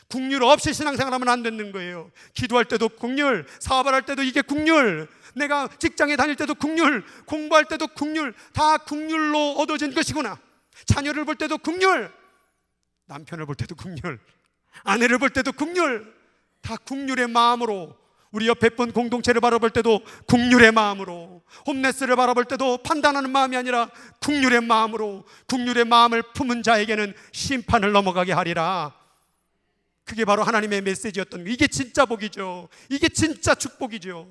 긍휼 없이 신앙생활하면 안 되는 거예요. 기도할 때도 긍휼, 사업을 할 때도 이게 긍휼, 내가 직장에 다닐 때도 긍휼, 공부할 때도 긍휼, 다 긍휼로 얻어진 것이구나. 자녀를 볼 때도 긍휼, 남편을 볼 때도 긍휼, 아내를 볼 때도 긍휼, 다 긍휼의 마음으로, 우리 옆에 분 공동체를 바라볼 때도 긍휼의 마음으로, 홈레스를 바라볼 때도 판단하는 마음이 아니라 긍휼의 마음으로, 긍휼의 마음을 품은 자에게는 심판을 넘어가게 하리라. 그게 바로 하나님의 메시지였던 거예요. 이게 진짜 복이죠. 이게 진짜 축복이죠.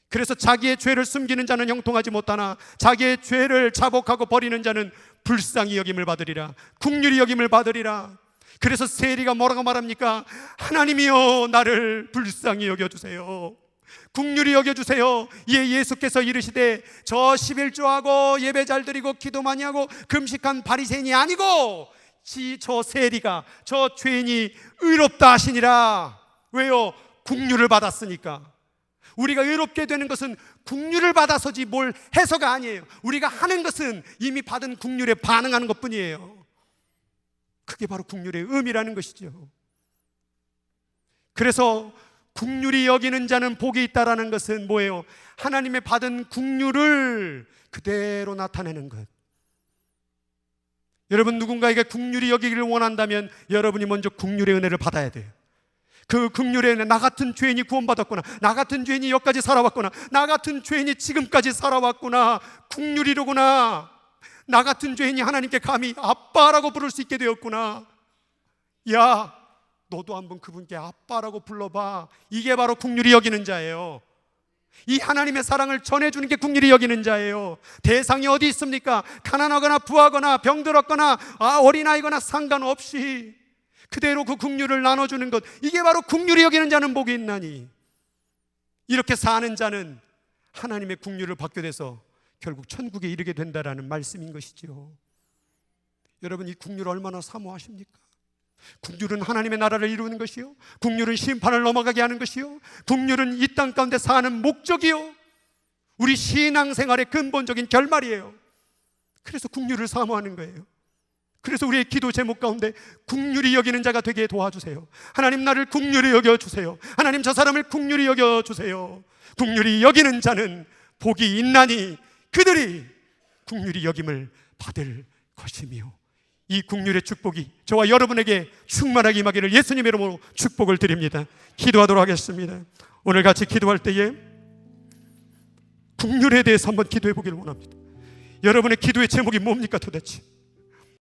그래서 자기의 죄를 숨기는 자는 형통하지 못하나 자기의 죄를 자복하고 버리는 자는 불쌍히 여김을 받으리라. 긍휼히 여김을 받으리라. 그래서 세리가 뭐라고 말합니까? 하나님이여 나를 불쌍히 여겨주세요, 긍휼히 여겨주세요. 예수께서 이르시되 저 11조하고 예배 잘 드리고 기도 많이 하고 금식한 바리새인이 아니고 저 세리가, 저 죄인이 의롭다 하시니라. 왜요? 긍휼을 받았으니까. 우리가 의롭게 되는 것은 긍휼을 받아서지 뭘 해서가 아니에요. 우리가 하는 것은 이미 받은 긍휼에 반응하는 것뿐이에요. 그게 바로 긍휼의 의미라는 것이죠. 그래서 긍휼히 여기는 자는 복이 있다라는 것은 뭐예요? 하나님의 받은 긍휼을 그대로 나타내는 것. 여러분, 누군가에게 긍휼히 여기기를 원한다면 여러분이 먼저 긍휼의 은혜를 받아야 돼요. 그 긍휼의 은혜, 나 같은 죄인이 구원받았구나, 나 같은 죄인이 여기까지 살아왔구나, 나 같은 죄인이 지금까지 살아왔구나, 긍휼이로구나, 나 같은 죄인이 하나님께 감히 아빠라고 부를 수 있게 되었구나. 야, 너도 한번 그분께 아빠라고 불러봐. 이게 바로 긍휼히 여기는 자예요. 이 하나님의 사랑을 전해주는 게 긍휼히 여기는 자예요. 대상이 어디 있습니까? 가난하거나 부하거나 병들었거나 어린아이거나 상관없이 그대로 그 긍휼을 나눠주는 것, 이게 바로 긍휼히 여기는 자는 복이 있나니. 이렇게 사는 자는 하나님의 국류를 받게 돼서 결국 천국에 이르게 된다라는 말씀인 것이죠. 여러분, 이 국류를 얼마나 사모하십니까? 국률은 하나님의 나라를 이루는 것이요, 국률은 심판을 넘어가게 하는 것이요, 국률은 이 땅 가운데 사는 목적이요, 우리 신앙생활의 근본적인 결말이에요. 그래서 국률을 사모하는 거예요. 그래서 우리의 기도 제목 가운데 국률이 여기는 자가 되게 도와주세요. 하나님, 나를 국률이 여겨주세요. 하나님, 저 사람을 국률이 여겨주세요. 국률이 여기는 자는 복이 있나니 그들이 국률이 여김을 받을 것이며, 이 국률의 축복이 저와 여러분에게 충만하게 임하기를 예수님의 이름으로 축복을 드립니다. 기도하도록 하겠습니다. 오늘 같이 기도할 때에 국률에 대해서 한번 기도해 보기를 원합니다. 여러분의 기도의 제목이 뭡니까 도대체?